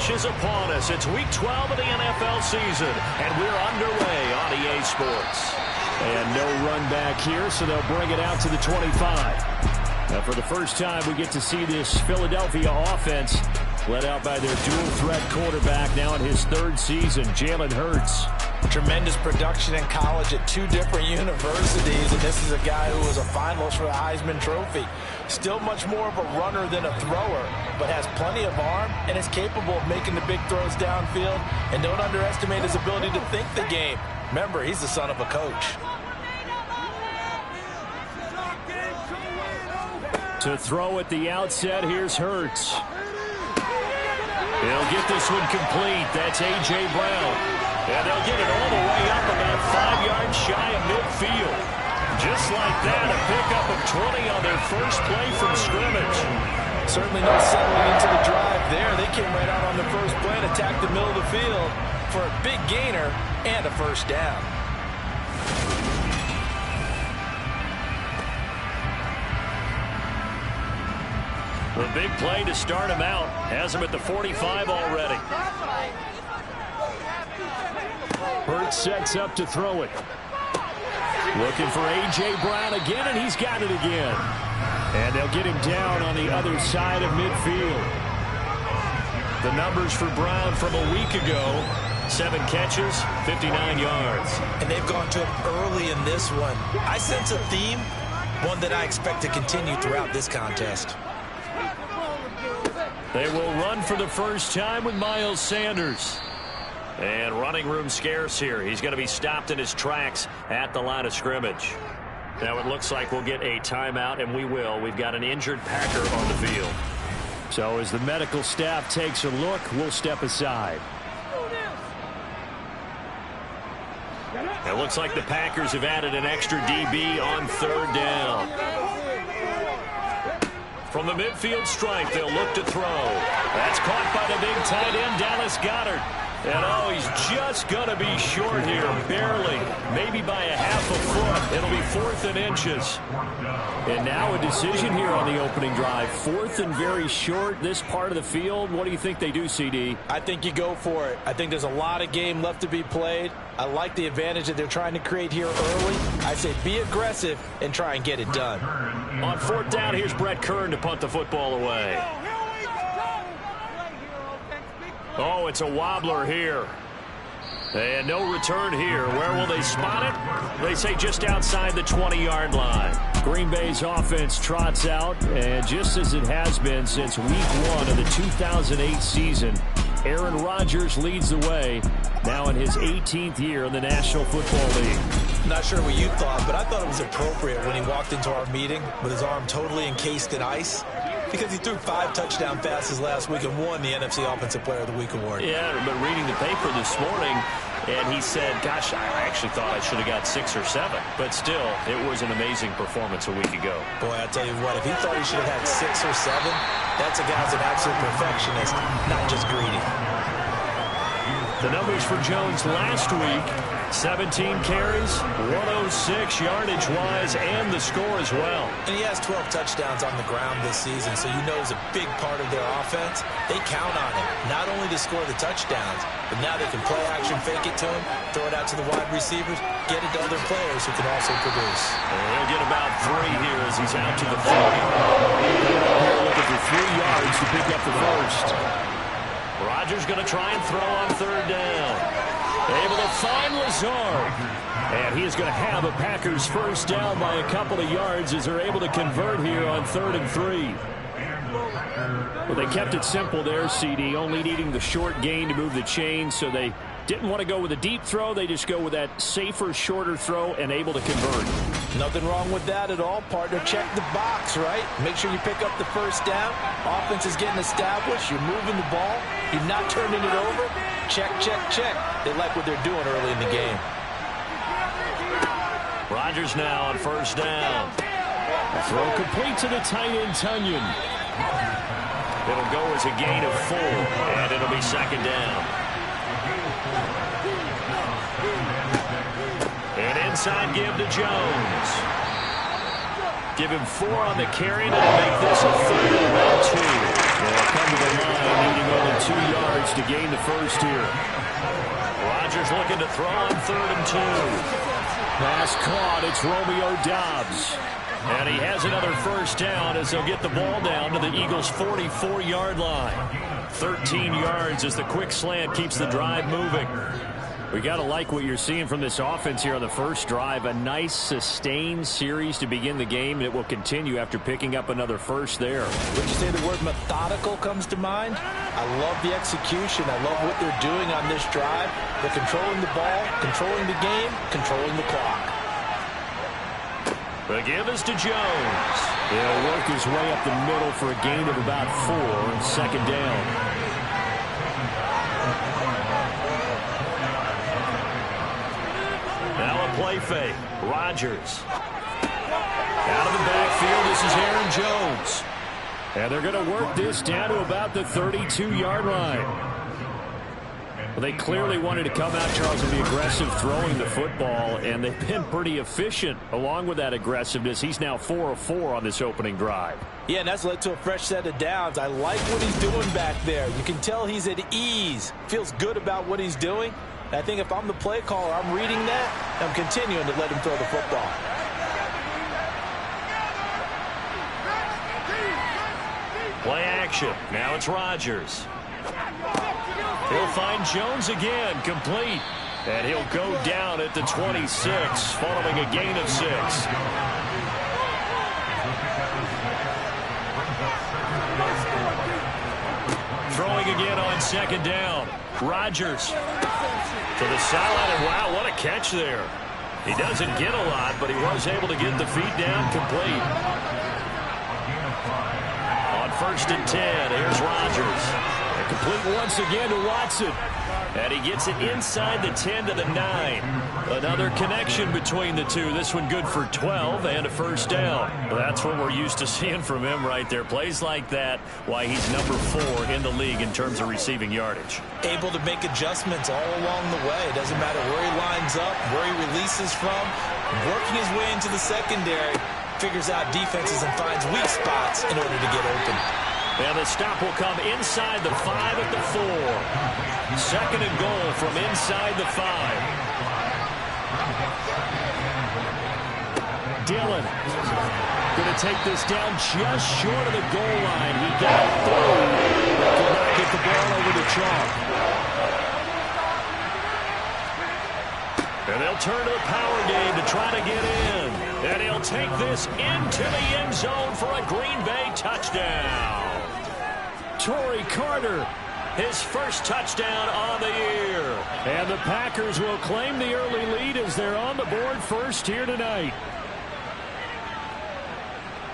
rush is upon us. It's Week 12 of the NFL season, and we're underway on EA Sports. And no run back here, so they'll bring it out to the 25. Now, for the first time, we get to see this Philadelphia offense led out by their dual-threat quarterback, now in his third season, Jalen Hurts. Tremendous production in college at two different universities, and this is a guy who was a finalist for the Heisman Trophy. Still much more of a runner than a thrower, but has plenty of arm and is capable of making the big throws downfield. And don't underestimate his ability to think the game. Remember, he's the son of a coach. To throw at the outset, here's Hurts. He'll get this one complete. That's A.J. Brown. And they'll get it all the way up about 5 yards shy of midfield. Just like that, a pickup of 20 on their first play from scrimmage. Certainly no settling into the drive there. They came right out on the first play and attacked the middle of the field for a big gainer and a first down. The big play to start him out. Has him at the 45 already. Hurts sets up to throw it. Looking for A.J. Brown again, and he's got it again. And they'll get him down on the other side of midfield. The numbers for Brown from a week ago: 7 catches, 59 yards. And they've gone to him early in this one. I sense a theme, one that I expect to continue throughout this contest. They will run for the first time with Miles Sanders. And running room scarce here. He's going to be stopped in his tracks at the line of scrimmage. Now it looks like we'll get a timeout, and we will. We've got an injured Packer on the field. So as the medical staff takes a look, we'll step aside. It looks like the Packers have added an extra DB on third down. From the midfield stripe, they'll look to throw. That's caught by the big tight end, Dallas Goedert. And oh, he's just going to be short here, barely, maybe by a half a foot. It'll be 4th and inches. And now a decision here on the opening drive. 4th and very short, this part of the field. What do you think they do, CD? I think you go for it. I think there's a lot of game left to be played. I like the advantage that they're trying to create here early. I say be aggressive and try and get it done. On 4th down, here's Brett Kern to punt the football away. Oh, it's a wobbler here. And no return here. Where will they spot it? They say just outside the 20-yard line. Green Bay's offense trots out, and just as it has been since week 1 of the 2008 season, Aaron Rodgers leads the way, now in his 18th year in the National Football League. Not sure what you thought, but I thought it was appropriate when he walked into our meeting with his arm totally encased in ice, because he threw 5 touchdown passes last week and won the NFC Offensive Player of the Week award. Yeah, I've been reading the paper this morning, and he said, gosh, I actually thought I should have got 6 or 7. But still, it was an amazing performance a week ago. Boy, I tell you what, if he thought he should have had 6 or 7, that's a guy who's an absolute perfectionist, not just greedy. The numbers for Jones last week: 17 carries, 106 yardage-wise, and the score as well. And he has 12 touchdowns on the ground this season, so you know he's a big part of their offense. They count on him, not only to score the touchdowns, but now they can play action, fake it to him, throw it out to the wide receivers, get it to other players who can also produce. And he'll get about 3 here as he's out to the 40. Here looking for 3 yards to pick up the first. Rodgers going to try and throw on third down. Able to find Lazard. And he is going to have a Packers first down by a couple of yards as they're able to convert here on 3rd and 3. Well, they kept it simple there, CD, only needing the short gain to move the chain, so they didn't want to go with a deep throw. They just go with that safer, shorter throw and able to convert. Nothing wrong with that at all, partner. Check the box, right? Make sure you pick up the first down. Offense is getting established. You're moving the ball. You're not turning it over. Check, check, check. They like what they're doing early in the game. Rodgers now on first down. A throw complete to the tight end, Tunyon. It'll go as a gain of 4, and it'll be 2nd down. An inside give to Jones. Give him 4 on the carry, and it'll make this a 3rd and about 2. They'll come to the line, needing only 2 yards to gain the first here. Rodgers looking to throw on 3rd and 2. Pass caught. It's Romeo Doubs. And he has another first down as they'll get the ball down to the Eagles' 44-yard line. 13 yards as the quick slant keeps the drive moving. We got to like what you're seeing from this offense here on the first drive. A nice sustained series to begin the game, and it will continue after picking up another first there. Would you say the word methodical comes to mind? I love the execution. I love what they're doing on this drive. They're controlling the ball, controlling the game, controlling the clock. The give is to Jones. He'll work his way up the middle for a gain of about 4 and 2nd down. Now a play fake. Rodgers. Out of the backfield, this is Aaron Jones. And they're going to work this down to about the 32-yard line. Well, they clearly wanted to come out, Charles, and be aggressive throwing the football, and they've been pretty efficient along with that aggressiveness. He's now 4 of 4 on this opening drive. Yeah, and that's led to a fresh set of downs. I like what he's doing back there. You can tell he's at ease. Feels good about what he's doing. And I think if I'm the play caller, I'm reading that, and I'm continuing to let him throw the football. Play action. Now it's Rodgers. He'll find Jones again, complete. And he'll go down at the 26, following a gain of 6. Throwing again on 2nd down. Rodgers to the sideline, and wow, what a catch there. He doesn't get a lot, but he was able to get the feet down complete. On 1st and 10, here's Rodgers. Complete once again to Watson. And he gets it inside the 10 to the 9. Another connection between the two. This one good for 12 and a first down. That's what we're used to seeing from him right there. Plays like that, why he's number 4 in the league in terms of receiving yardage. Able to make adjustments all along the way. It doesn't matter where he lines up, where he releases from. Working his way into the secondary, figures out defenses and finds weak spots in order to get open. And the stop will come inside the 5 at the 4. 2nd and goal from inside the 5. Dillon going to take this down just short of the goal line. He got through. Could not get the ball over the chalk. And they'll turn to the power game to try to get in. And he'll take this into the end zone for a Green Bay touchdown. Torrey Carter, his first touchdown on the year. And the Packers will claim the early lead as they're on the board first here tonight.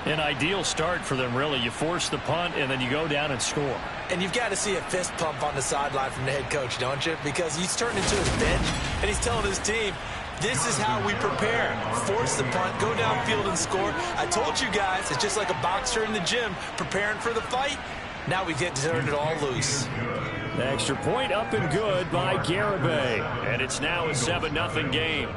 An ideal start for them, really. You force the punt, and then you go down and score. And you've got to see a fist pump on the sideline from the head coach, don't you? Because he's turned into his bench, and he's telling his team, this is how we prepare. Force the punt, go downfield and score. I told you guys, it's just like a boxer in the gym preparing for the fight. Now we get to turn it all loose. The extra point up and good by Garibay. And it's now a 7-0 game.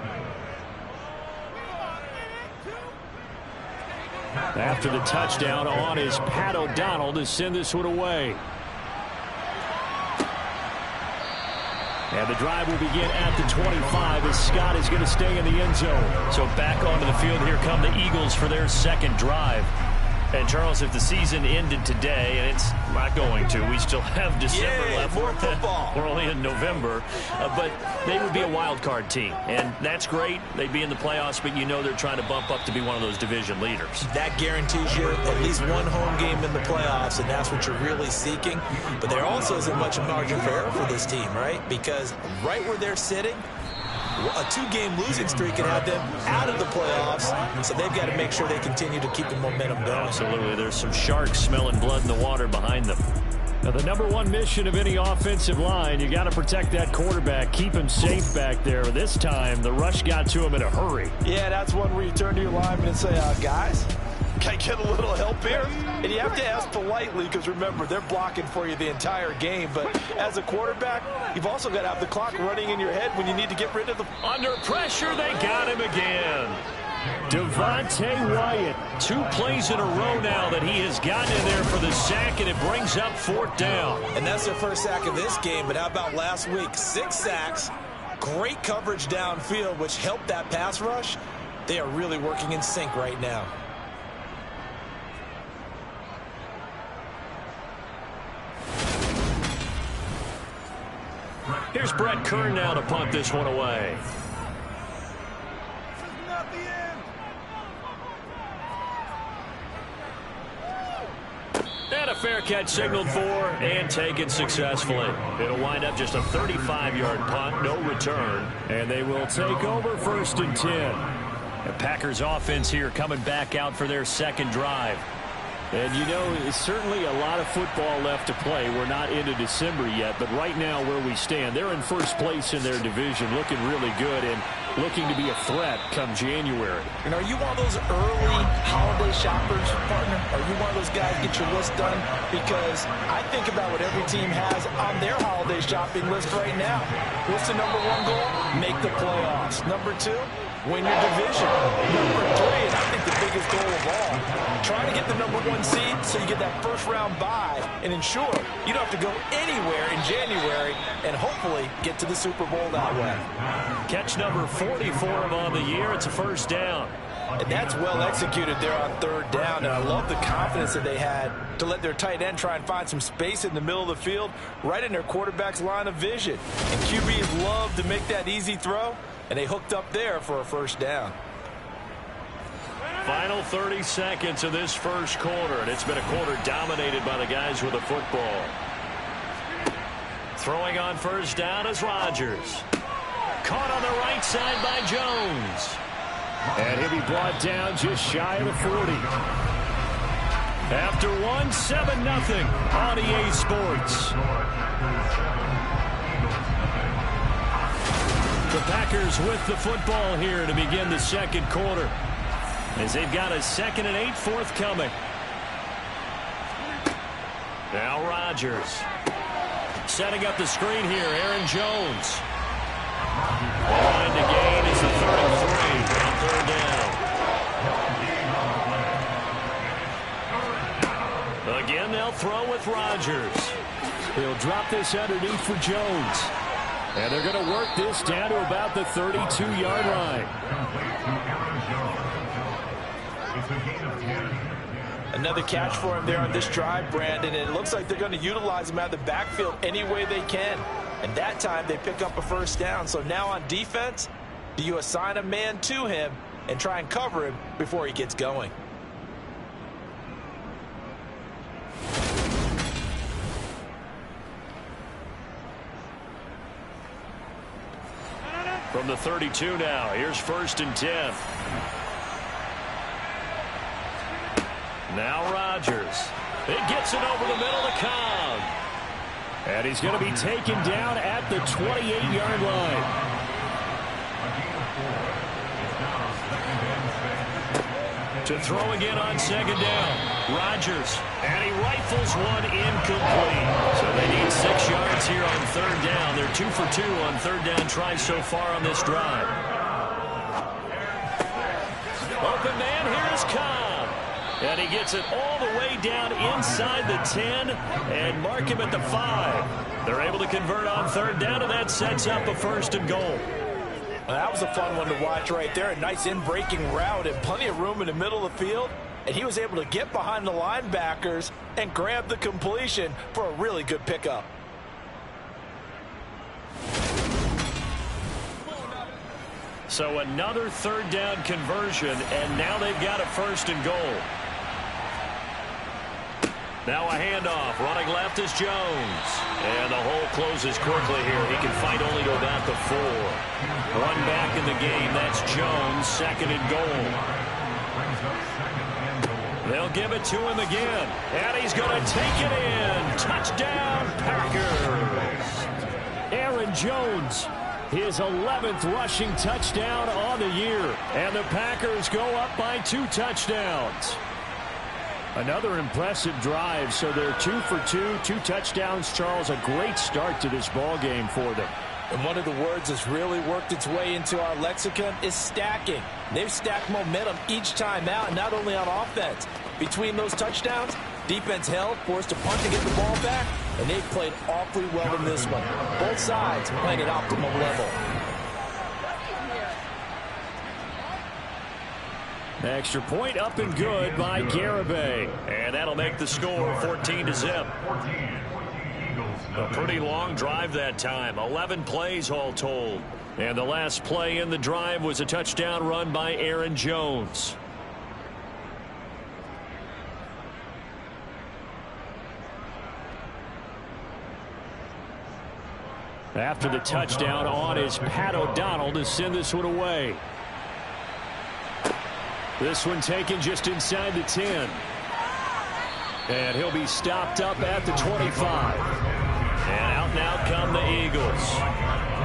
After the touchdown on is Pat O'Donnell to send this one away. And the drive will begin at the 25 as Scott is going to stay in the end zone. So back onto the field, here come the Eagles for their second drive. And, Charles, if the season ended today, and it's not going to, we still have December left. More football. We're only in November. But they would be a wild card team. And that's great. They'd be in the playoffs, but you know they're trying to bump up to be one of those division leaders. That guarantees you at least one home game in the playoffs, and that's what you're really seeking. But there also isn't much margin for error for this team, right? Because right where they're sitting, a 2-game losing streak can have them out of the playoffs, so they've got to make sure they continue to keep the momentum going. Absolutely. There's some sharks smelling blood in the water behind them. Now, the number one mission of any offensive line, you got to protect that quarterback, keep him safe back there. This time, the rush got to him in a hurry. Yeah, that's one where you turn to your lineman and say, guys, can I get a little help here? And you have to ask politely because, remember, they're blocking for you the entire game. But as a quarterback, you've also got to have the clock running in your head when you need to get rid of the... Under pressure, they got him again. Devontae Wyatt. 2 plays in a row now that he has gotten in there for the sack, and it brings up 4th down. And that's their first sack of this game, but how about last week? 6 sacks, great coverage downfield, which helped that pass rush. They are really working in sync right now. Here's Brett Kern now to punt this one away. And a fair catch signaled for and taken successfully. It'll wind up just a 35-yard punt, no return. And they will take over 1st and 10. The Packers offense here coming back out for their second drive. And, you know, it's certainly a lot of football left to play. We're not into December yet, but right now where we stand, they're in first place in their division, looking really good and looking to be a threat come January. And are you one of those early holiday shoppers, partner? Are you one of those guys get your list done? Because I think about what every team has on their holiday shopping list right now. What's the number 1 goal? Make the playoffs. Number 2? Win your division. Number 3, and I think the biggest goal of all, trying to get the number 1 seed so you get that first-round bye and ensure you don't have to go anywhere in January and hopefully get to the Super Bowl that way. Catch number 44 on the year. It's a 1st down. And that's well executed there on 3rd down, and I love the confidence that they had to let their tight end try and find some space in the middle of the field, right in their quarterback's line of vision. And QBs love to make that easy throw, and they hooked up there for a 1st down. Final 30 seconds of this first quarter, and it's been a quarter dominated by the guys with the football. Throwing on 1st down is Rodgers. Caught on the right side by Jones. And he'll be brought down just shy of the 40. After 1, 7-0 on EA Sports. The Packers with the football here to begin the second quarter, as they've got a 2nd and 8 forthcoming. Now Rodgers setting up the screen here. Aaron Jones. Line to gain is the 33 on 3rd down. Again, they'll throw with Rodgers. He'll drop this underneath for Jones. And they're going to work this down to about the 32-yard line. Another catch for him there on this drive, Brandon, and it looks like they're going to utilize him out of the backfield any way they can. And that time they pick up a 1st down. So now on defense, do you assign a man to him and try and cover him before he gets going? From the 32 now, here's 1st and 10. Now Rodgers. It gets it over the middle to Cobb. And he's going to be taken down at the 28-yard line. To throw again on 2nd down. Rodgers. And he rifles one incomplete. So they need 6 yards here on 3rd down. They're 2 for 2 on 3rd down tries so far on this drive. Open man, here's Cobb. And he gets it all the way down inside the 10 and mark him at the 5. They're able to convert on 3rd down, and that sets up a 1st and goal. Well, that was a fun one to watch right there. A nice in-breaking route and plenty of room in the middle of the field. And he was able to get behind the linebackers and grab the completion for a really good pickup. So another 3rd down conversion, and now they've got a 1st and goal. Now a handoff. Running left is Jones. And the hole closes quickly here. He can fight only to about the 4. One back in the game. That's Jones. 2nd and goal. They'll give it to him again. And he's going to take it in. Touchdown, Packers. Aaron Jones. His 11th rushing touchdown on the year. And the Packers go up by 2 touchdowns. Another impressive drive, so they're 2 for 2, 2 touchdowns, Charles. A great start to this ball game for them. And one of the words that's really worked its way into our lexicon is stacking. They've stacked momentum each time out, not only on offense. Between those touchdowns, defense held, forced a punt to get the ball back, and they've played awfully well in this one. Both sides playing at optimal level. Extra point up and good by Garibay. And that'll make the score 14-0. A pretty long drive that time. 11 plays all told. And the last play in the drive was a touchdown run by Aaron Jones. After the touchdown, on is Pat O'Donnell to send this one away. This one taken just inside the 10. And he'll be stopped up at the 25. And out now come the Eagles.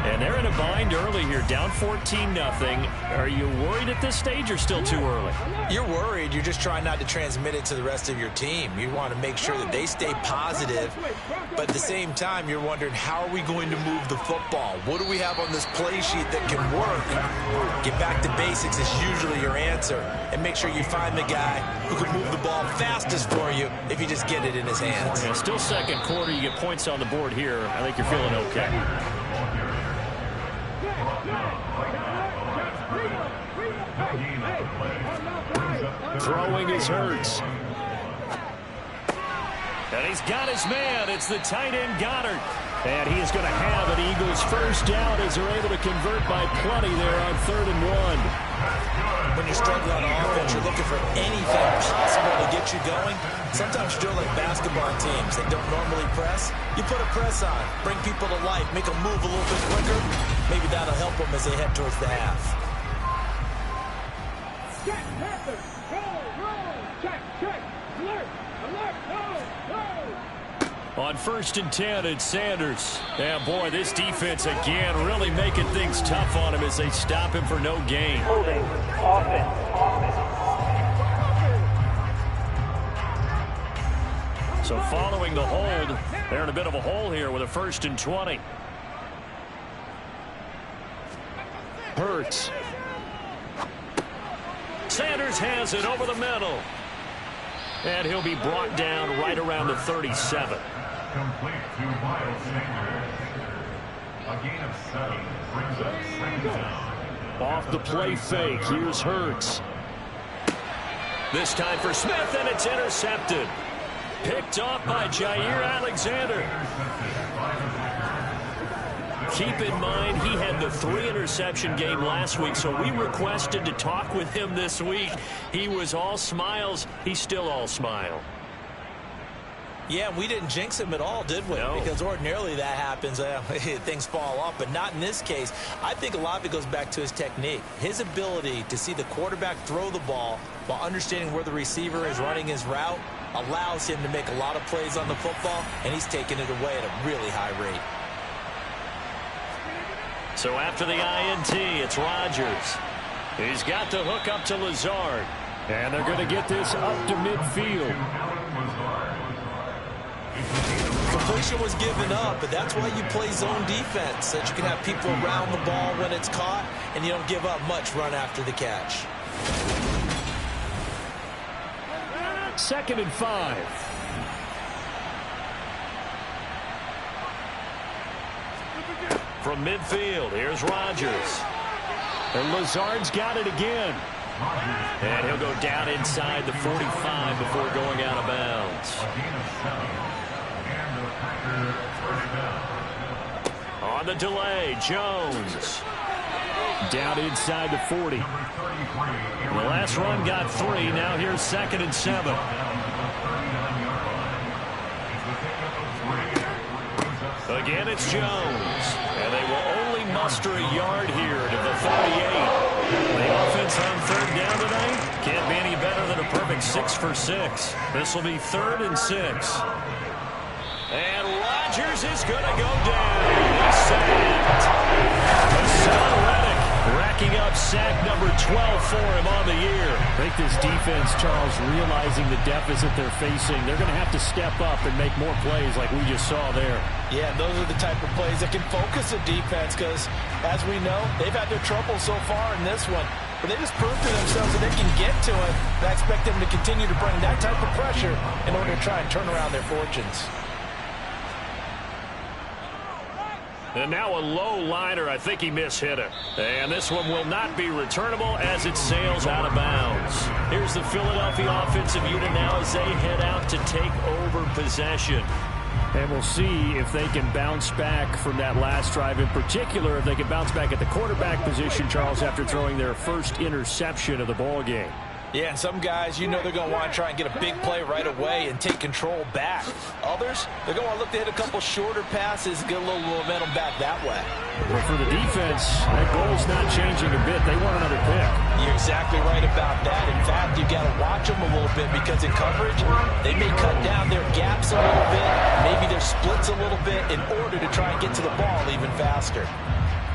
And they're in a bind early here, down 14-0. Are you worried at this stage or still too early? You're worried. You're just trying not to transmit it to the rest of your team. You want to make sure that they stay positive. But at the same time, you're wondering, how are we going to move the football? What do we have on this play sheet that can work? Get back to basics is usually your answer. And make sure you find the guy who can move the ball fastest for you if you just get it in his hands. Yeah, still second quarter. You get points on the board here. I think you're feeling okay. Throwing is Hurts. And he's got his man. It's the tight end Goddard. And he is going to have an Eagles first down as they're able to convert by plenty there on 3rd and 1. When you're struggling on offense, you're looking for anything possible to get you going. Sometimes you're doing like basketball teams that don't normally press. You put a press on, bring people to life, make them move a little bit quicker. Maybe that'll help them as they head towards the half. Check, Panthers. Roll. Check. Alert. Go. On 1st and 10, it's Sanders. Yeah, boy, this defense again really making things tough on him as they stop him for no gain. Holding. Offense. So following the hold, they're in a bit of a hole here with a 1st and 20. Hurts. Sanders has it over the middle. And he'll be brought down right around the 37. Complete to Miles Sanders. A gain of 7 brings up 2nd down. Off the play fake, here's Hurts. This time for Smith, and it's intercepted. Picked off by Jair Alexander. Keep in mind, he had the 3-interception game last week, so we requested to talk with him this week. He was all smiles. He's still all smile. Yeah, we didn't jinx him at all, did we? No. Because ordinarily that happens. Things fall off, but not in this case. I think a lot of it goes back to his technique. His ability to see the quarterback throw the ball while understanding where the receiver is running his route allows him to make a lot of plays on the football, and he's taking it away at a really high rate. So after the INT, it's Rodgers. He's got the hook up to Lazard. And they're going to get this up to midfield. Completion was given up, but that's why you play zone defense, so that you can have people around the ball when it's caught, and you don't give up much run after the catch. 2nd and 5. From midfield, here's Rodgers. And Lazard's got it again. And he'll go down inside the 45 before going out of bounds. On the delay, Jones. Down inside the 40. The last run got 3. Now here's 2nd and 7. Again, it's Jones. And they will only muster a yard here to the 38. The offense on 3rd down tonight can't be any better than a perfect 6 for 6. This will be 3rd and 6. And Rodgers is going to go down. He's sacked. Hassan Reddick racking up sack number 12 for him on the year. I think this defense, Charles, realizing the deficit they're facing, they're going to have to step up and make more plays like we just saw there. Yeah, those are the type of plays that can focus a defense because, as we know, they've had their trouble so far in this one. But they just proved to themselves that they can get to it. I expect them to continue to bring that type of pressure in order to try and turn around their fortunes. And now a low liner. I think he mishit it. And this one will not be returnable as it sails out of bounds. Here's the Philadelphia offensive unit now as they head out to take over possession. And we'll see if they can bounce back from that last drive. In particular, if they can bounce back at the quarterback position, Charles, after throwing their first interception of the ball game. Yeah, and some guys, you know they're going to want to try and get a big play right away and take control back. Others, they're going to look to hit a couple shorter passes and get a little momentum back that way. Well, for the defense, that goal's not changing a bit. They want another pick. You're exactly right about that. In fact, you've got to watch them a little bit because in coverage, they may cut down their gaps a little bit, maybe their splits a little bit in order to try and get to the ball even faster.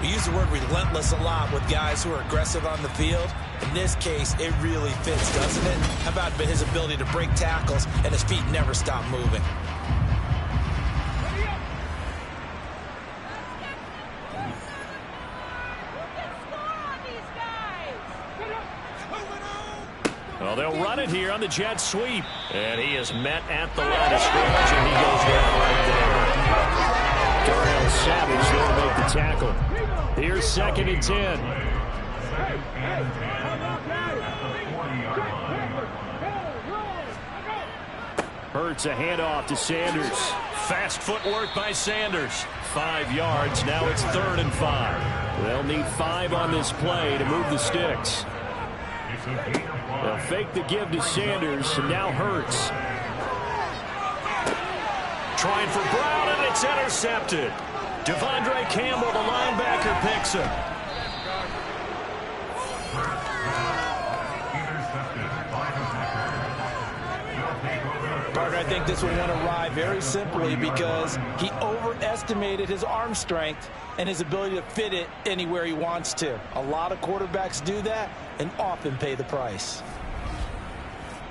We use the word relentless a lot with guys who are aggressive on the field. In this case, it really fits, doesn't it? How about his ability to break tackles and his feet never stop moving? Well, they'll run it here on the jet sweep. And he is met at the line of scrimmage, and he goes down right there. Darrell Savage there to make the tackle. Here's 2nd and 10. Hurts a handoff to Sanders. Fast footwork by Sanders. 5 yards. Now it's 3rd and 5. They'll need 5 on this play to move the sticks. They'll fake the give to Sanders, and now Hurts. Trying for Brown, and it's intercepted. Devondre Campbell, the linebacker, picks him. Parker, I think this one went awry very simply because he overestimated his arm strength and his ability to fit it anywhere he wants to. A lot of quarterbacks do that and often pay the price.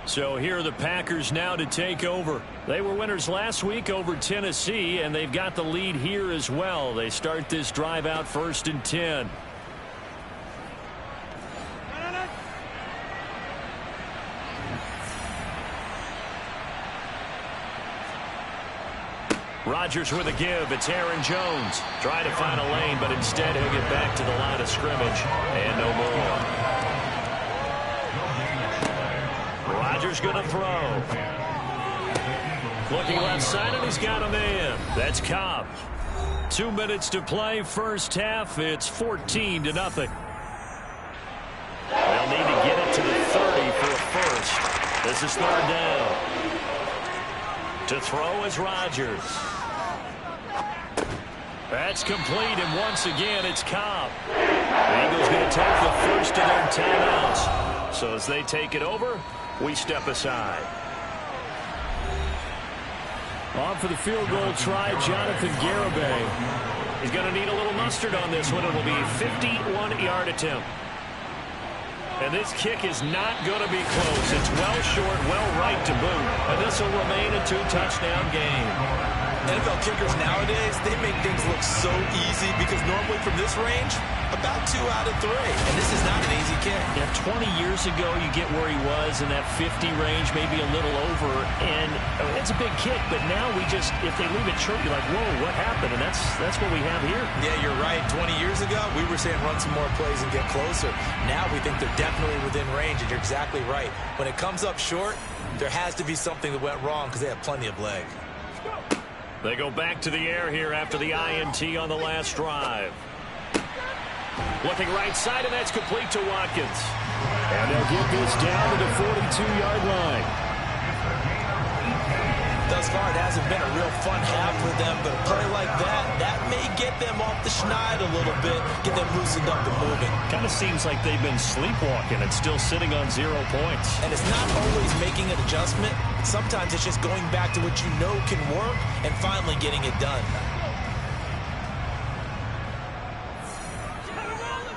So here are the Packers now to take over. They were winners last week over Tennessee, and they've got the lead here as well. They start this drive out 1st and 10. Rodgers with a give. It's Aaron Jones. Trying to find a lane, but instead he'll get back to the line of scrimmage. And no more. Rodgers going to throw. Looking left side, and he's got a man. That's Cobb. 2 minutes to play, first half. It's 14-0. They'll need to get it to the 30 for a first. This is 3rd down. To throw is Rodgers. That's complete, and once again, it's Cobb. The Eagles going to take the first of their timeouts. So as they take it over, we step aside. On for the field goal try, Jonathan Garibay. He's going to need a little mustard on this one. It'll be a 51-yard attempt. And this kick is not going to be close. It's well short, well right to boot. And this will remain a 2-touchdown game. NFL kickers nowadays, they make things look so easy because normally from this range, about 2 out of 3. And this is not an easy kick. Yeah, 20 years ago, you get where he was in that 50 range, maybe a little over. And it's a big kick, but now we just, if they leave it short, you're like, whoa, what happened? And that's what we have here. Yeah, you're right. 20 years ago, we were saying run some more plays and get closer. Now we think they're definitely within range, and you're exactly right. When it comes up short, there has to be something that went wrong because they have plenty of leg. They go back to the air here after the INT on the last drive. Looking right side, and that's complete to Watkins. And they'll get this down to the 42-yard line. Thus far, it hasn't been a real fun half for them, but a play like that may get them off the schneid a little bit, get them loosened up and moving. Kind of seems like they've been sleepwalking and still sitting on 0 points. And it's not always making an adjustment. Sometimes it's just going back to what you know can work and finally getting it done.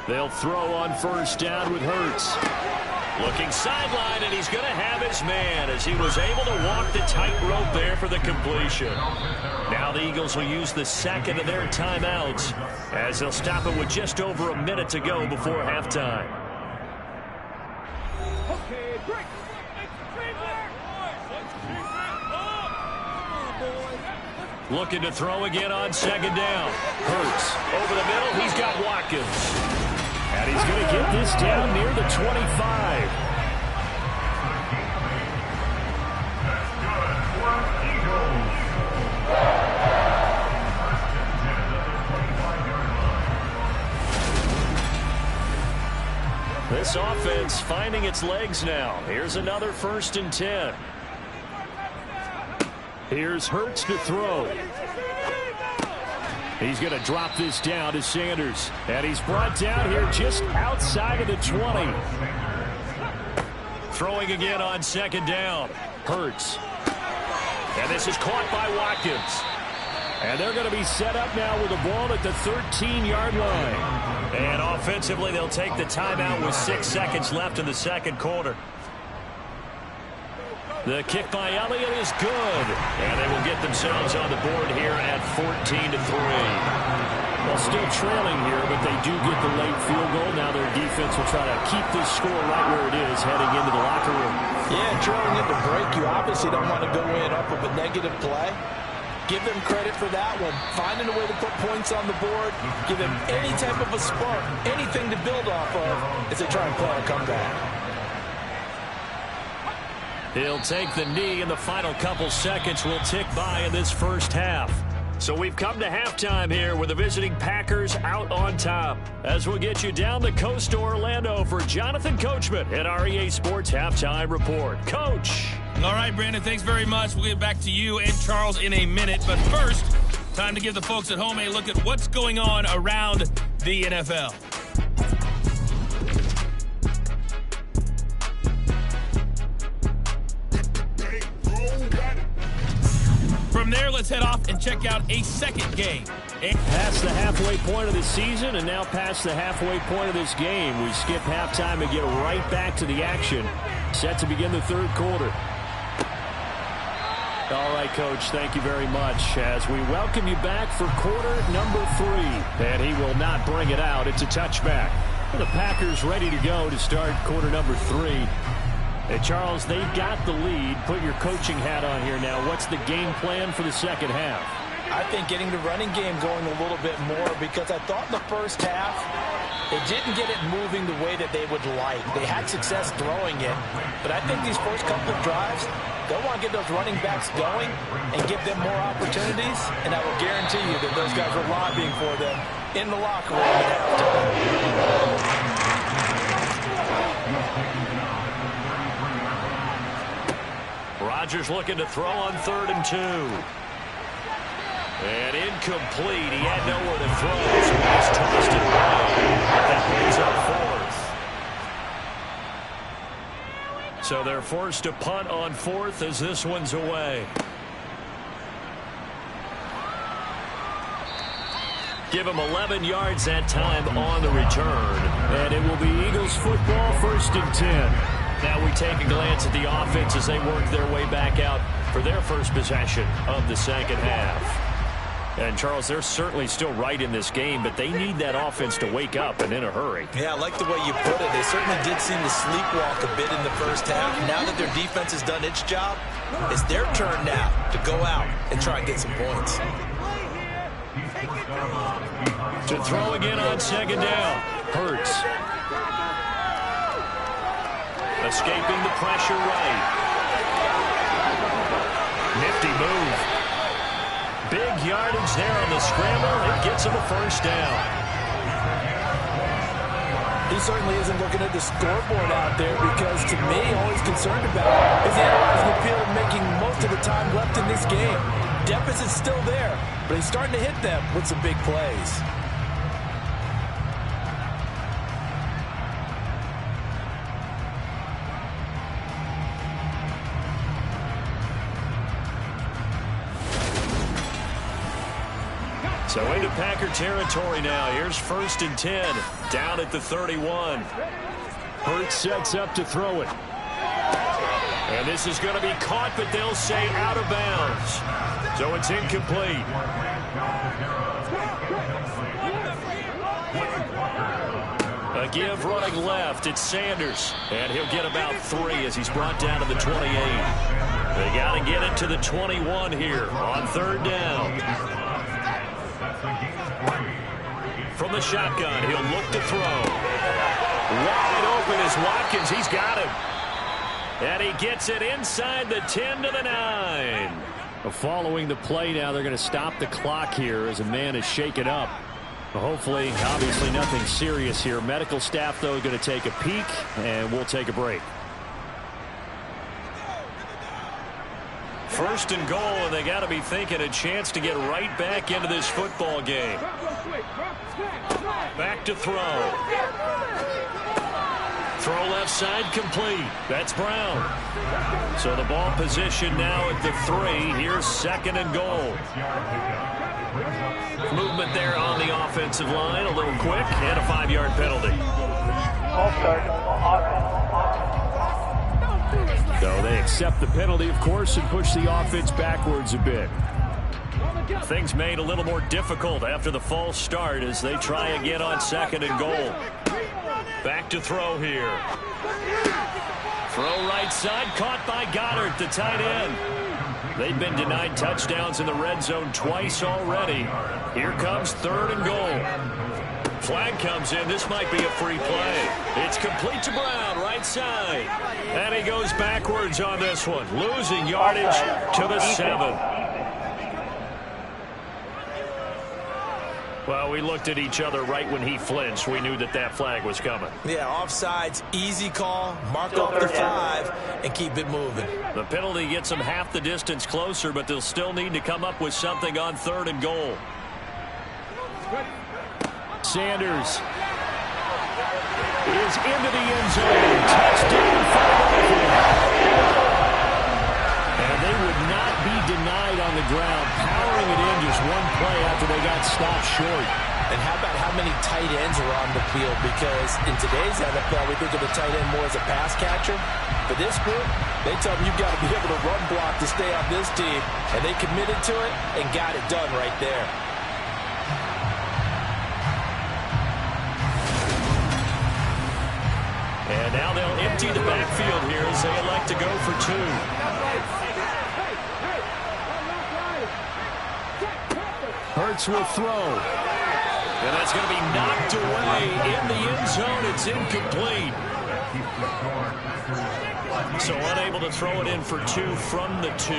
They'll throw on first down with Hurts. Looking sideline, and he's going to have his man as he was able to walk the tightrope there for the completion. Now the Eagles will use the second of their timeouts as they'll stop it with just over a minute to go before halftime. Looking to throw again on second down. Hurts over the middle. He's got Watkins. And he's going to get this down near the 25. This offense finding its legs now. Here's another 1st and 10. Here's Hurts to throw. He's going to drop this down to Sanders. And he's brought down here just outside of the 20. Throwing again on second down. Hurts. And this is caught by Watkins. And they're going to be set up now with the ball at the 13-yard line. And offensively, they'll take the timeout with 6 seconds left in the second quarter. The kick by Elliott is good. And they will get themselves on the board here at 14-3. Well, still trailing here, but they do get the late field goal. Now their defense will try to keep this score right where it is heading into the locker room. Yeah, trailing in the break, you obviously don't want to go in off of a negative play. Give them credit for that one. Finding a way to put points on the board. Give them any type of a spark, anything to build off of as they try and play a comeback. He'll take the knee, and the final couple seconds will tick by in this first half. So we've come to halftime here with the visiting Packers out on top. As we'll get you down the coast to Orlando for Jonathan Coachman at our EA Sports Halftime Report. Coach. All right, Brandon, thanks very much. We'll get back to you and Charles in a minute. But first, time to give the folks at home a look at what's going on around the NFL. From there, let's head off and check out a second game. Past the halfway point of the season and now past the halfway point of this game. We skip halftime and get right back to the action. Set to begin the third quarter. All right, Coach, thank you very much as we welcome you back for quarter number 3. And he will not bring it out. It's a touchback. The Packers ready to go to start quarter number 3. Hey, Charles, they've got the lead. Put your coaching hat on here now. What's the game plan for the second half? I think getting the running game going a little bit more because I thought in the first half they didn't get it moving the way that they would like. They had success throwing it, but I think these first couple of drives, they'll want to get those running backs going and give them more opportunities, and I will guarantee you that those guys are lobbying for them in the locker room at halftime. Rodgers looking to throw on 3rd and 2. And incomplete. He had nowhere to throw, so he just tossed it away. That brings up 4th. So they're forced to punt on 4th as this one's away. Give him 11 yards that time on the return. And it will be Eagles football, 1st and 10. Now we take a glance at the offense as they work their way back out for their first possession of the second half. And, Charles, they're certainly still right in this game, but they need that offense to wake up and in a hurry. Yeah, I like the way you put it. They certainly did seem to sleepwalk a bit in the first half. Now that their defense has done its job, it's their turn now to go out and try and get some points. To throw again on second down. Hurts. Escaping the pressure right. Nifty move. Big yardage there on the scramble. It gets him a first down. He certainly isn't looking at the scoreboard out there because, to me, all he's concerned about is analyzing the field and making most of the time left in this game. Deficit's still there, but he's starting to hit them with some big plays. So into Packer territory now. Here's 1st and 10. Down at the 31. Hurts sets up to throw it. And this is going to be caught, but they'll say out of bounds. So it's incomplete. A give running left. It's Sanders. And he'll get about 3 as he's brought down to the 28. They got to get it to the 21 here on 3rd down. From the shotgun, he'll look to throw. Wide open is Watkins. He's got him. And he gets it inside the 10 to the 9. Following the play now, they're going to stop the clock here as a man is shaken up. Hopefully, obviously nothing serious here. Medical staff, though, going to take a peek, and we'll take a break. 1st and goal, and they got to be thinking a chance to get right back into this football game. Back to throw. Throw left side complete. That's Brown. So the ball position now at the 3. Here's 2nd and goal. Movement there on the offensive line. A little quick and a 5-yard penalty. So they accept the penalty, of course, and push the offense backwards a bit. Things made a little more difficult after the false start as they try again on 2nd and goal. Back to throw here. Throw right side, caught by Goddard, the tight end. They've been denied touchdowns in the red zone twice already. Here comes 3rd and goal. Flag comes in. This might be a free play. It's complete to Brown, right side. And he goes backwards on this one, losing yardage to the 7. Well, we looked at each other right when he flinched. We knew that that flag was coming. Yeah, offsides, easy call, mark off the 5, and keep it moving. The penalty gets them half the distance closer, but they'll still need to come up with something on 3rd and goal. Sanders is into the end zone. Touchdown, Philadelphia. And they would not be denied on the ground, powering it in just one play after they got stopped short. And how about how many tight ends are on the field? Because in today's NFL, we think of the tight end more as a pass catcher. For this group, they tell them you've got to be able to run block to stay on this team. And they committed to it and got it done right there. And now they'll empty the backfield here as they elect to go for 2. Hurts will throw. And that's going to be knocked away in the end zone. It's incomplete. So unable to throw it in for 2 from the 2.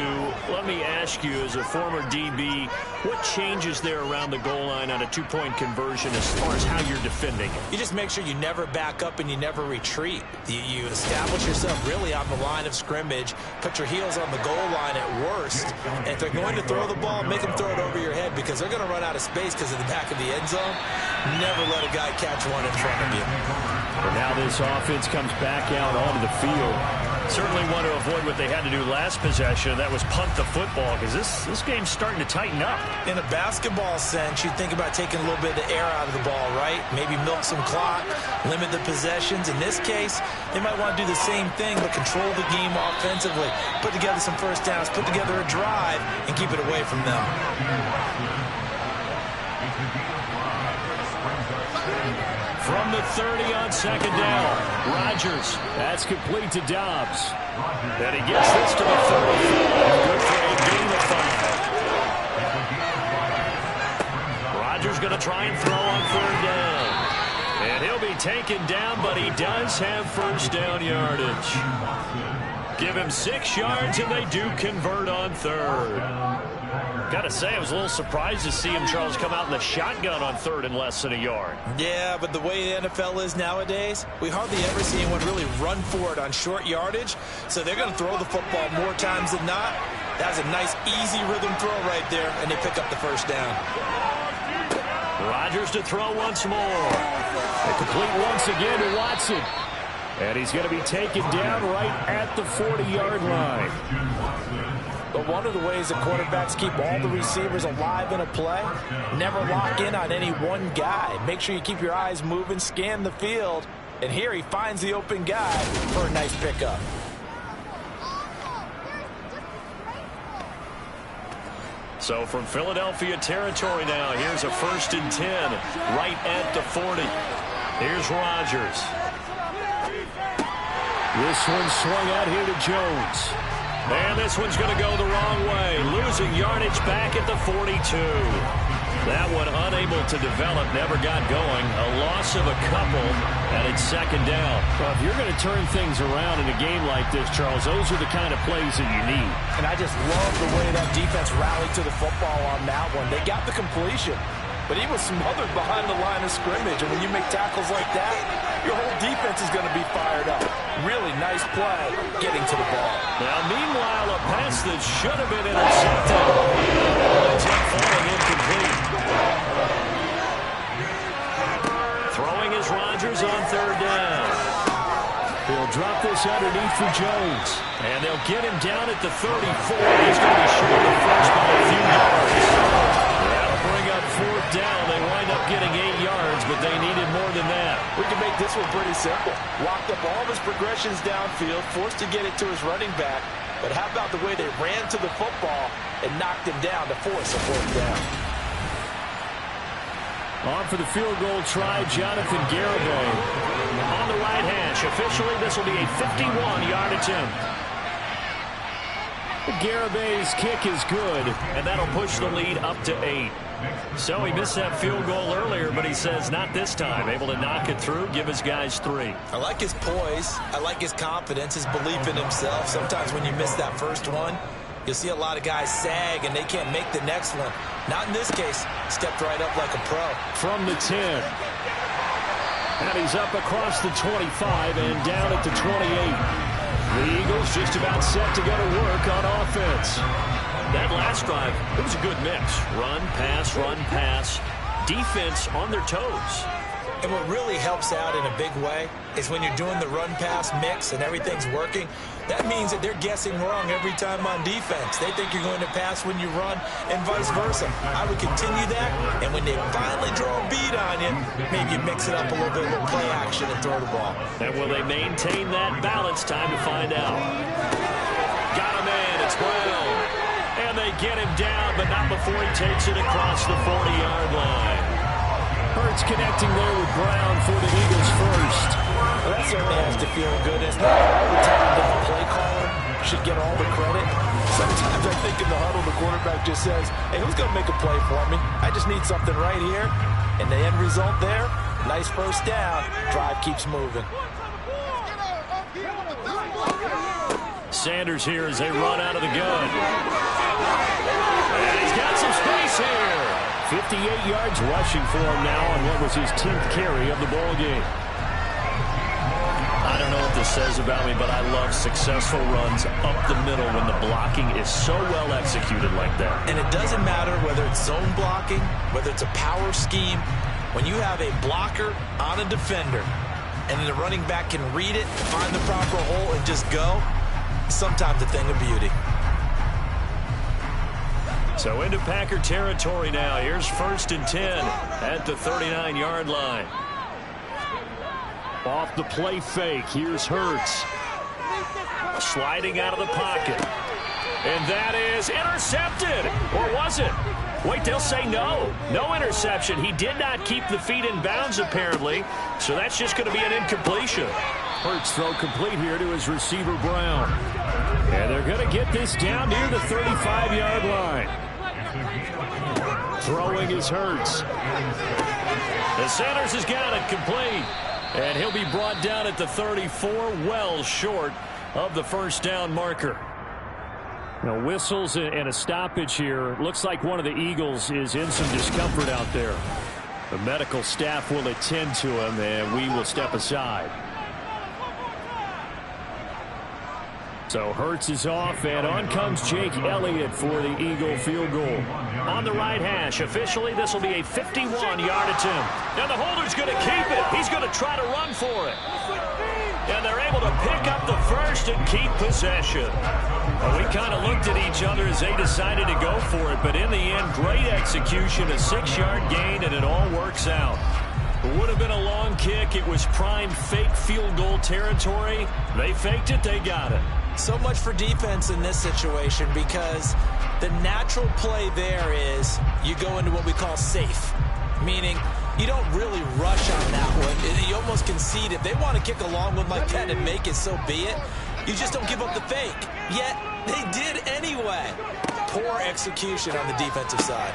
Let me ask you, as a former DB, what changes there around the goal line on a 2-point conversion as far as how you're defending it? You just make sure you never back up and you never retreat. You establish yourself really on the line of scrimmage, put your heels on the goal line at worst, and if they're going to throw the ball, make them throw it over your head because they're going to run out of space because of the back of the end zone. Never let a guy catch one in front of you. And now this offense comes back out onto the field. Certainly want to avoid what they had to do last possession. That was punt the football because this game's starting to tighten up. In a basketball sense, you think about taking a little bit of the air out of the ball, right? Maybe milk some clock, limit the possessions. In this case, they might want to do the same thing but control the game offensively. Put together some first downs, put together a drive, and keep it away from them. From the 30 on 2nd down, Rodgers. That's complete to Dobbs. And he gets this to the 35. Good for a gain of 5. Rodgers going to try and throw on 3rd down. And he'll be taken down, but he does have first down yardage. Give him 6 yards, and they do convert on 3rd. Got to say, I was a little surprised to see him, Charles, come out in the shotgun on 3rd and less than a yard. Yeah, but the way the NFL is nowadays, we hardly ever see anyone really run for it on short yardage. So they're going to throw the football more times than not. That's a nice, easy rhythm throw right there, and they pick up the first down. Rodgers to throw once more. A complete once again to Watson. And he's going to be taken down right at the 40-yard line. But one of the ways that quarterbacks keep all the receivers alive in a play. Never lock in on any one guy. Make sure you keep your eyes moving, scan the field. And here he finds the open guy for a nice pickup. So from Philadelphia territory now, here's a 1st and 10 right at the 40. Here's Rodgers. This one swung out here to Jones. And this one's going to go the wrong way. Losing yardage back at the 42. That one unable to develop, never got going. A loss of a couple, and it's 2nd down. Well, if you're going to turn things around in a game like this, Charles, those are the kind of plays that you need. And I just love the way that defense rallied to the football on that one. They got the completion, but he was smothered behind the line of scrimmage. And when you make tackles like that, your whole defense is going to be fired up. Really nice play getting to the ball. Now, meanwhile, a pass that should have been intercepted ends up falling incomplete. Throwing is Rodgers on 3rd down. They'll drop this underneath for Jones. And they'll get him down at the 34. He's going to be short of the first by a few yards. That'll bring up 4th down. They wind up getting 8 yards, but they needed more than that. We can make this one pretty simple. Locked up all of his progressions downfield, forced to get it to his running back. But how about the way they ran to the football and knocked him down to force a 4th down? On for the field goal try, Jonathan Garibay. On the right hash. Officially, this will be a 51-yard attempt. Garibay's kick is good, and that'll push the lead up to 8. So he missed that field goal earlier, but he says not this time. Able to knock it through, give his guys 3. I like his poise. I like his confidence, his belief in himself. Sometimes when you miss that first one, you'll see a lot of guys sag and they can't make the next one. Not in this case. Stepped right up like a pro. From the 10. And he's up across the 25 and down at the 28. The Eagles just about set to go to work on offense. That last drive, it was a good mix. Run, pass, defense on their toes. And what really helps out in a big way is when you're doing the run-pass mix and everything's working, that means that they're guessing wrong every time on defense. They think you're going to pass when you run and vice versa. I would continue that, and when they finally draw a bead on you, maybe you mix it up a little bit, a little play action and throw the ball. And will they maintain that balance? Time to find out. Got a man, it's Brown. And they get him down, but not before he takes it across the 40-yard line. Hurts connecting there with Brown for the Eagles first. Well, that certainly has to feel good, isn't it? All the time that the play caller should get all the credit. Sometimes I think in the huddle, the quarterback just says, hey, who's going to make a play for me? I just need something right here. And the end result there, nice 1st down. Drive keeps moving. Sanders here as they run out of the gun. And he's got some space here. 58 yards rushing for him now on what was his 10th carry of the ball game. I don't know what this says about me, but I love successful runs up the middle when the blocking is so well executed like that. And it doesn't matter whether it's zone blocking, whether it's a power scheme. When you have a blocker on a defender and the running back can read it, find the proper hole, and just go, sometimes a thing of beauty. So into Packer territory now. Here's 1st and 10 at the 39-yard line. Off the play fake. Here's Hurts. Sliding out of the pocket. And that is intercepted. Or was it? Wait, they'll say no. No interception. He did not keep the feet in bounds, apparently. So that's just going to be an incompletion. Hurts throw complete here to his receiver, Brown. And they're going to get this down near the 35-yard line. Throwing is Hurts. The Sanders has got it complete. And he'll be brought down at the 34, well short of the 1st down marker. Now, whistles and a stoppage here. Looks like one of the Eagles is in some discomfort out there. The medical staff will attend to him, and we will step aside. So Hurts is off, and on comes Jake Elliott for the Eagle field goal. On the right hash, officially this will be a 51-yard attempt. Now the holder's going to keep it. He's going to try to run for it. And they're able to pick up the first and keep possession. Well, we kind of looked at each other as they decided to go for it, but in the end, great execution, a 6-yard gain, and it all works out. It would have been a long kick. It was prime fake field goal territory. They faked it. They got it. So much for defense in this situation, because the natural play there is you go into what we call safe, meaning you don't really rush on that one. You almost concede. If they want to kick a long one like that and make it, so be it. You just don't give up the fake. Yet they did anyway. Poor execution on the defensive side.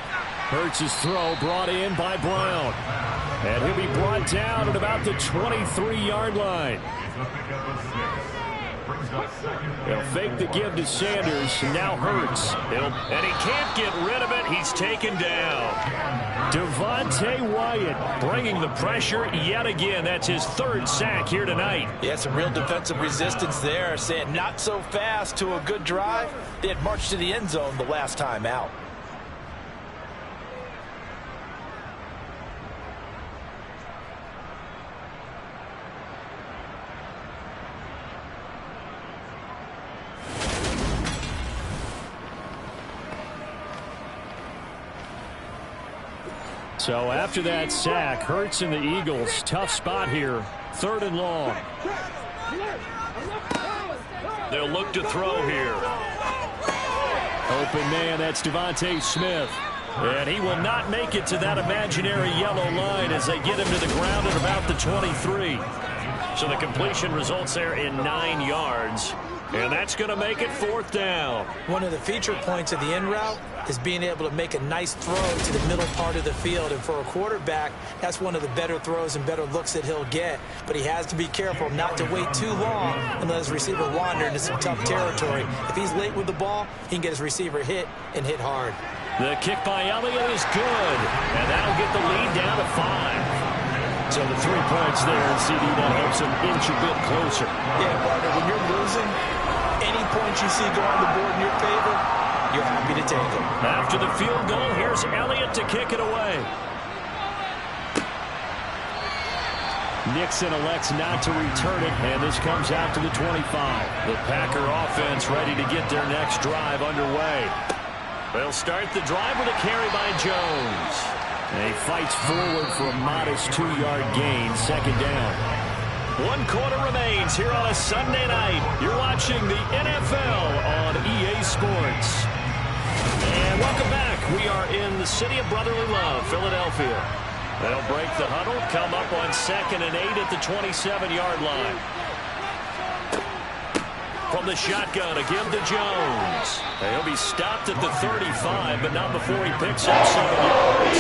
Hurts' throw brought in by Brown. And he'll be brought down at about the 23-yard line. They'll fake the give to Sanders. Now Hurts. And he can't get rid of it. He's taken down. Devontae Wyatt bringing the pressure yet again. That's his 3rd sack here tonight. Yeah, some real defensive resistance there. Saying not so fast to a good drive. They had marched to the end zone the last time out. So after that sack, Hurts and the Eagles, tough spot here. 3rd and long. They'll look to throw here. Open man, that's Devontae Smith. And he will not make it to that imaginary yellow line as they get him to the ground at about the 23. So the completion results there in 9 yards. And that's going to make it 4th down. One of the feature points of the in route is being able to make a nice throw to the middle part of the field. And for a quarterback, that's one of the better throws and better looks that he'll get. But he has to be careful not to wait too long and let his receiver wander into some tough territory. If he's late with the ball, he can get his receiver hit and hit hard. The kick by Elliott is good. And that'll get the lead down to 5. So the 3 points there, and CD, that helps him inch a bit closer. Yeah, partner, when you're losing, any points you see go on the board in your favor, you're happy to take them. After the field goal, here's Elliott to kick it away. Nixon elects not to return it, and this comes out to the 25. The Packer offense ready to get their next drive underway. They'll start the drive with a carry by Jones. And he fights forward for a modest 2-yard gain, 2nd down. 1 quarter remains here on a Sunday night. You're watching the NFL on EA Sports. And welcome back. We are in the city of brotherly love, Philadelphia. They'll break the huddle, come up on 2nd and 8 at the 27-yard line. From the shotgun, a give to Jones. He'll be stopped at the 35, but not before he picks up 7 yards.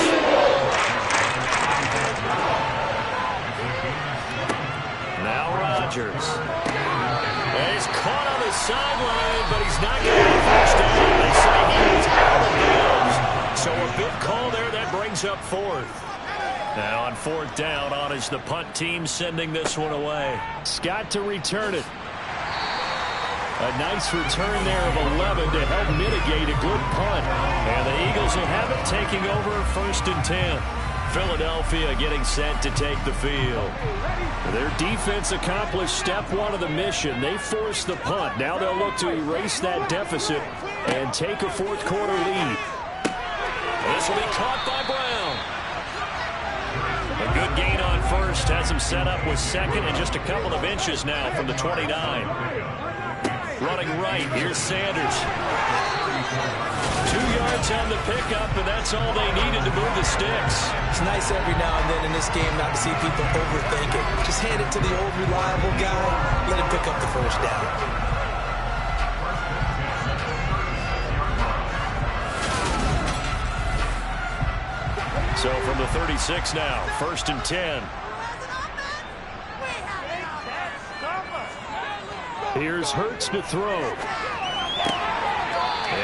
Now Rodgers. And he's caught on the sideline, but he's not going to get a first down. They say he is out of bounds. So a big call there that brings up 4th. Now on 4th down, on is the punt team sending this one away. Scott to return it. A nice return there of 11 to help mitigate a good punt. And the Eagles will have it, taking over 1st and 10. Philadelphia getting set to take the field. Their defense accomplished step 1 of the mission. They forced the punt. Now they'll look to erase that deficit and take a 4th quarter lead. This will be caught by Brown. A good gain on 1st. Has him set up with 2nd and just a couple of inches now from the 29. Running right, here's Sanders. 2 yards on the pickup, and that's all they needed to move the sticks. It's nice every now and then in this game not to see people overthink it. Just hand it to the old reliable guy, let him pick up the 1st down. So from the 36 now, 1st and 10. Here's Hurts to throw.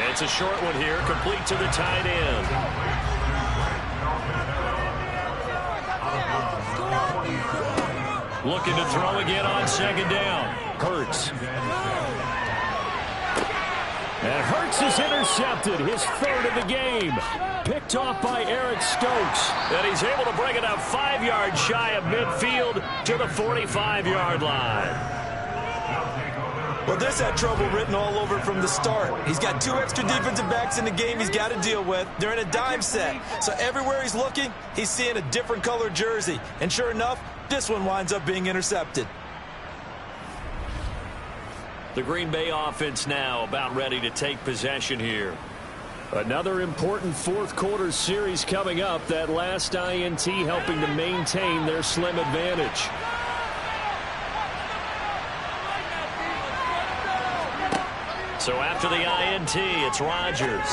It's a short one here, complete to the tight end. Looking to throw again on 2nd down. Hurts. And Hurts is intercepted, his 3rd of the game. Picked off by Eric Stokes. And he's able to bring it up 5 yards shy of midfield to the 45-yard line. Well, this had trouble written all over from the start. He's got 2 extra defensive backs in the game he's got to deal with. They're in a dime set. So everywhere he's looking, he's seeing a different colored jersey. And sure enough, this one winds up being intercepted. The Green Bay offense now about ready to take possession here. Another important fourth quarter series coming up. That last INT helping to maintain their slim advantage. So after the INT, it's Rodgers.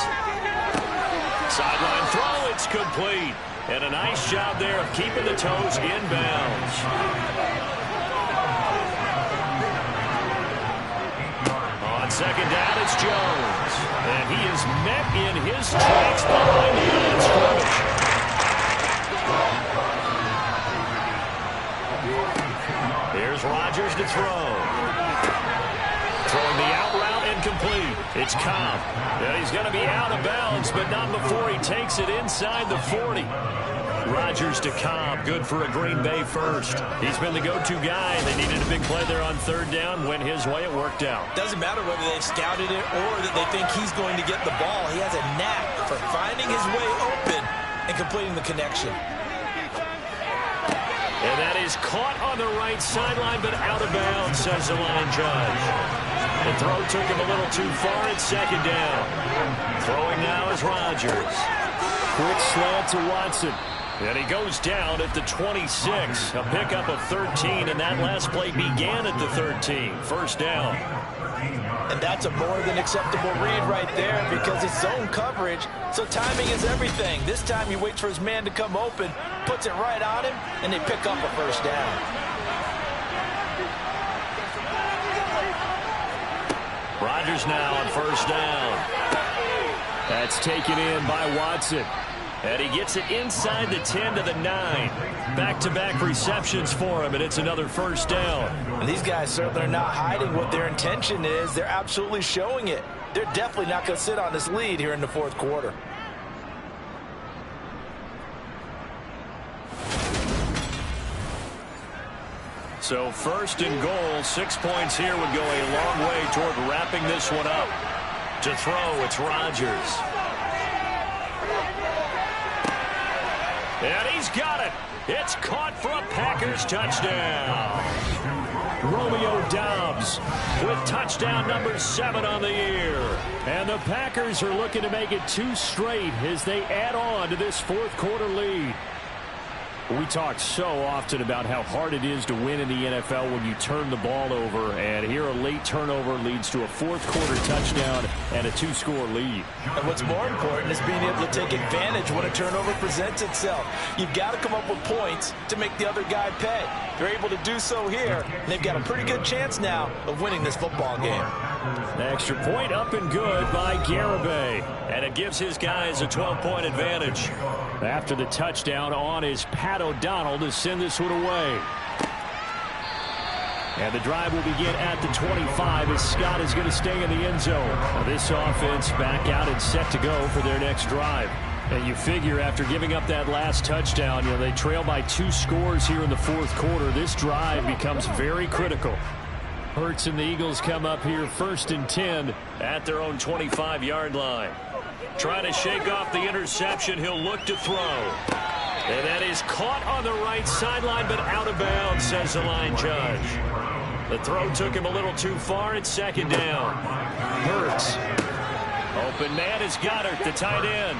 Sideline throw, it's complete. And a nice job there of keeping the toes inbounds. On second down, it's Jones. And he is met in his tracks behind the line of scrimmage. Here's Rodgers to throw. Throwing the out route incomplete. It's Cobb. Yeah, he's going to be out of bounds, but not before he takes it inside the 40. Rodgers to Cobb, good for a Green Bay first. He's been the go-to guy. They needed a big play there on third down. Went his way, it worked out. Doesn't matter whether they've scouted it or that they think he's going to get the ball. He has a knack for finding his way open and completing the connection. And that is caught on the right sideline, but out of bounds, says the line judge. The throw took him a little too far at second down. Throwing now is Rodgers. Quick slant to Watson. And he goes down at the 26. A pickup of 13, and that last play began at the 13. First down. And that's a more than acceptable read right there because it's zone coverage, so timing is everything. This time he waits for his man to come open, puts it right on him, and they pick up a first down. Rodgers now on first down. That's taken in by Watson. And he gets it inside the 10 to the 9. Back-to-back receptions for him, and it's another first down. And these guys certainly are not hiding what their intention is. They're absolutely showing it. They're definitely not going to sit on this lead here in the fourth quarter. So first and goal, 6 points here would go a long way toward wrapping this one up. To throw, it's Rodgers. And he's got it. It's caught for a Packers touchdown. Romeo Doubs with touchdown number 7 on the year. And the Packers are looking to make it 2 straight as they add on to this fourth quarter lead. We talk so often about how hard it is to win in the NFL when you turn the ball over, and here a late turnover leads to a fourth quarter touchdown and a 2-score lead. And what's more important is being able to take advantage when a turnover presents itself. You've got to come up with points to make the other guy pay. They're able to do so here, and they've got a pretty good chance now of winning this football game. The extra point up and good by Garibay. And it gives his guys a 12-point advantage. After the touchdown on is Pat O'Donnell to send this one away. And the drive will begin at the 25 as Scott is going to stay in the end zone. Now this offense back out and set to go for their next drive. And you figure after giving up that last touchdown, they trail by 2 scores here in the fourth quarter. This drive becomes very critical. Hurts and the Eagles come up here first and 10 at their own 25-yard line. Trying to shake off the interception. He'll look to throw. And that is caught on the right sideline, but out of bounds, says the line judge. The throw took him a little too far at second down. Hurts. Open man is Goddard, the tight end.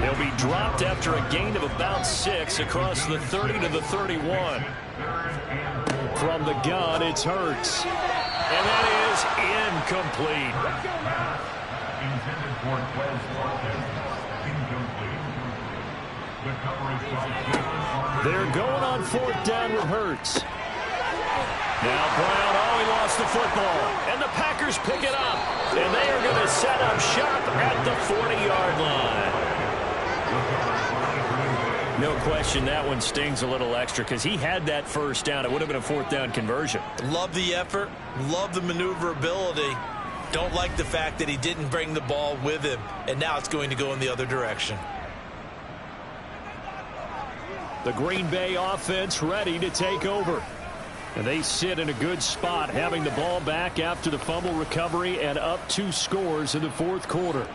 He'll be dropped after a gain of about 6 across the 30 to the 31. From the gun, it's Hurts. And that is incomplete. Intended for 12 Marcus. Incomplete. The coverage was They're going on fourth down with Hurts. Now Brown, he lost the football. And the Packers pick it up. And they are going to set up shop at the 40-yard line. No question that one stings a little extra because he had that first down. It would have been a fourth down conversion. Love the effort. Love the maneuverability. Don't like the fact that he didn't bring the ball with him. And now it's going to go in the other direction. The Green Bay offense ready to take over. And they sit in a good spot, having the ball back after the fumble recovery and up 2 scores in the fourth quarter.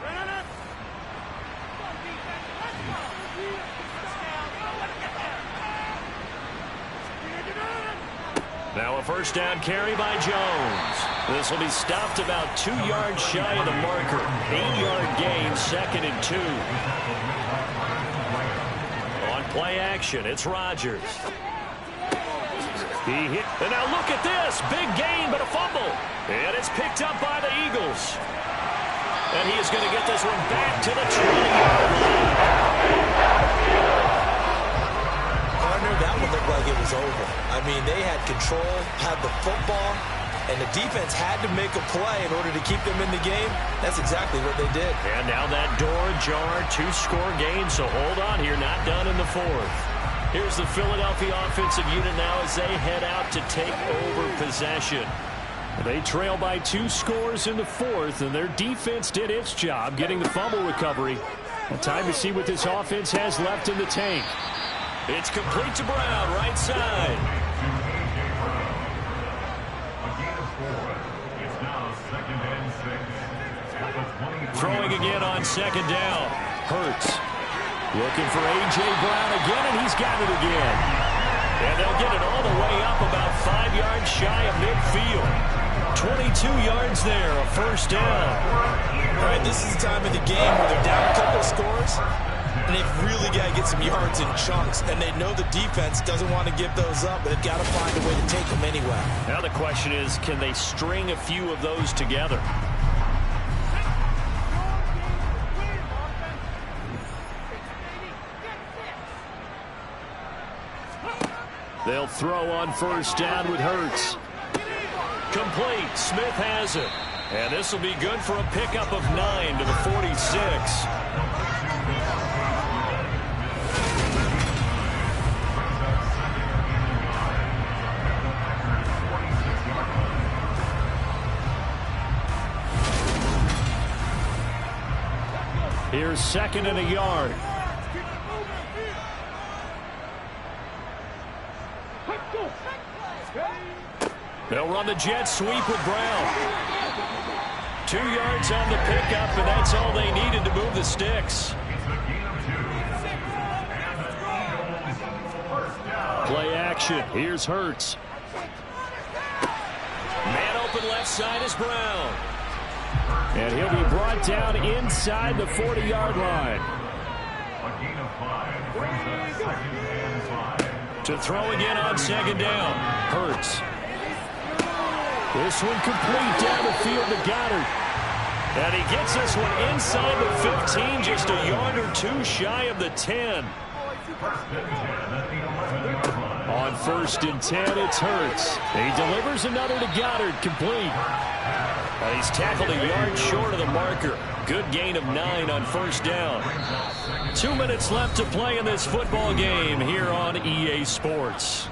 Now a first down carry by Jones. This will be stopped about 2 yards shy of the marker. 8-yard gain, 2nd and 2. On play action, it's Rodgers. He hit, and now look at this. Big gain, but a fumble. And it's picked up by the Eagles. And he is going to get this one back to the 20-yard line. Partner, that one looked like it was over. I mean, they had control, had the football, and the defense had to make a play in order to keep them in the game. That's exactly what they did. And now that door ajar, 2-score game, so hold on here, not done in the fourth. Here's the Philadelphia offensive unit now as they head out to take over possession. They trail by 2 scores in the fourth, and their defense did its job getting the fumble recovery. Time to see what this offense has left in the tank. It's complete to Brown, right side. Throwing again on 2nd down. Hurts. Looking for A.J. Brown again, and he's got it again. And they'll get it all the way up about 5 yards shy of midfield. 22 yards there, a first down. All right, this is the time of the game where they're down a couple of scores, and they've really got to get some yards in chunks. And they know the defense doesn't want to give those up, but they've got to find a way to take them anyway. Now the question is, can they string a few of those together? They'll throw on first down with Hurts. Complete. Smith has it. And this will be good for a pickup of 9 to the 46. Here's 2nd and a yard. They'll run the jet sweep with Brown. 2 yards on the pickup, and that's all they needed to move the sticks. Play action. Here's Hurts. Man open left side is Brown. And he'll be brought down inside the 40-yard line. To throw again on 2nd down. Hurts. This one complete down the field to Goddard. And he gets this one inside the 15, just a yard or 2 shy of the 10. On 1st and 10, it's Hurts. He delivers another to Goddard, complete. And he's tackled a yard short of the marker. Good gain of 9 on first down. 2 minutes left to play in this football game here on EA Sports.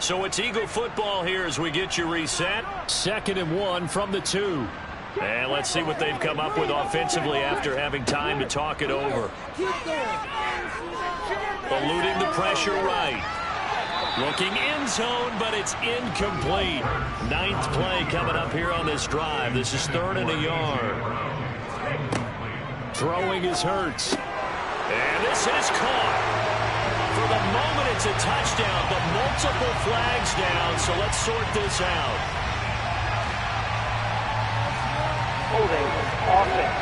So it's Eagle football here as we get you reset. 2nd and 1 from the 2. And let's see what they've come up with offensively after having time to talk it over. Eluding the pressure right. Looking end zone, but it's incomplete. 9th play coming up here on this drive. This is 3rd and a yard. Throwing is Hurts. And this is caught. For the moment, it's a touchdown, but multiple flags down, so let's sort this out. Holding offense.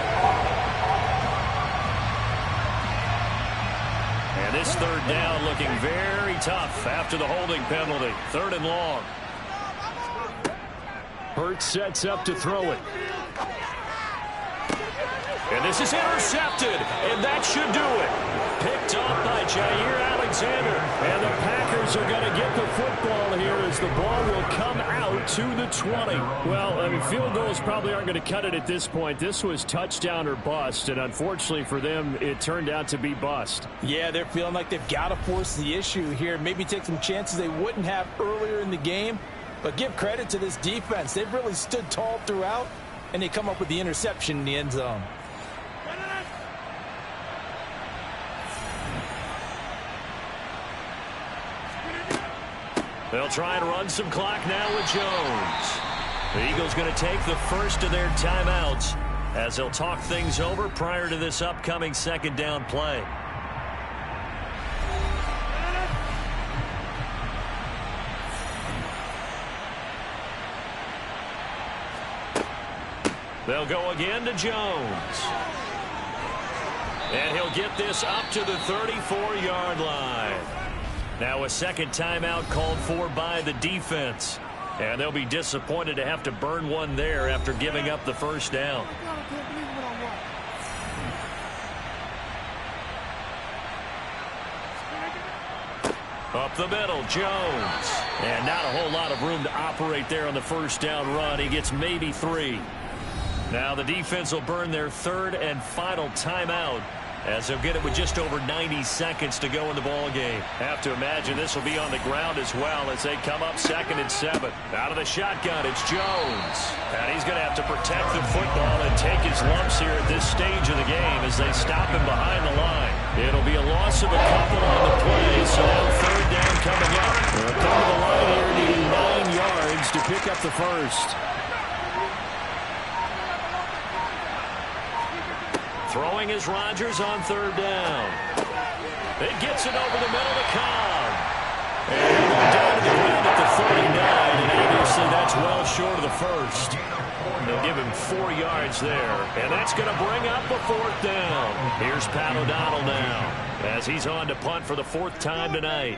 And this 3rd down looking very tough after the holding penalty. 3rd and long. Hurts sets up to throw it. And this is intercepted, and that should do it. Picked off by Jair Alexander. And the Packers are going to get the football here as the ball will come out to the 20. Well, I mean, field goals probably aren't going to cut it at this point. This was touchdown or bust, and unfortunately for them, it turned out to be bust. Yeah, they're feeling like they've got to force the issue here. Maybe take some chances they wouldn't have earlier in the game. But give credit to this defense. They've really stood tall throughout, and they come up with the interception in the end zone. They'll try and run some clock now with Jones. The Eagles going to take the first of their timeouts as they'll talk things over prior to this upcoming second down play. They'll go again to Jones. And he'll get this up to the 34-yard line. Now a second timeout called for by the defense. And they'll be disappointed to have to burn one there after giving up the first down. Up the middle, Jones. And not a whole lot of room to operate there on the first down run. He gets maybe 3. Now the defense will burn their third and final timeout as they'll get it with just over 90 seconds to go in the ball game. Have to imagine this will be on the ground as well as they come up 2nd and 7. Out of the shotgun, it's Jones. And he's going to have to protect the football and take his lumps here at this stage of the game as they stop him behind the line. It'll be a loss of a couple on the play, so now third down coming up. They'll come to the line here needing 9 yards to pick up the first. Throwing is Rodgers on third down. It gets it over the middle to Cobb. And down to the ground at the 39, and obviously that's well short of the first. They'll give him 4 yards there, and that's going to bring up a 4th down. Here's Pat O'Donnell now as he's on to punt for the 4th time tonight.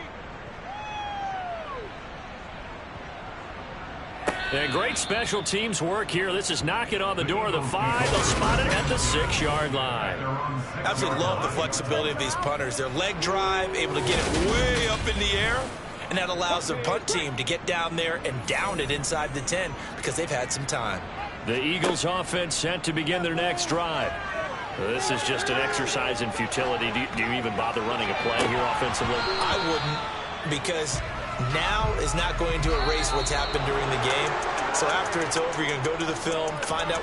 And great special teams work here. This is knocking on the door of the 5. They'll spot it at the 6-yard line. Absolutely love the flexibility of these punters. Their leg drive, able to get it way up in the air, and that allows their punt team to get down there and down it inside the 10 because they've had some time. The Eagles offense set to begin their next drive. This is just an exercise in futility. Do you even bother running a play here offensively? I wouldn't, because now is not going to erase what's happened during the game. So after it's over, you're going to go to the film, find out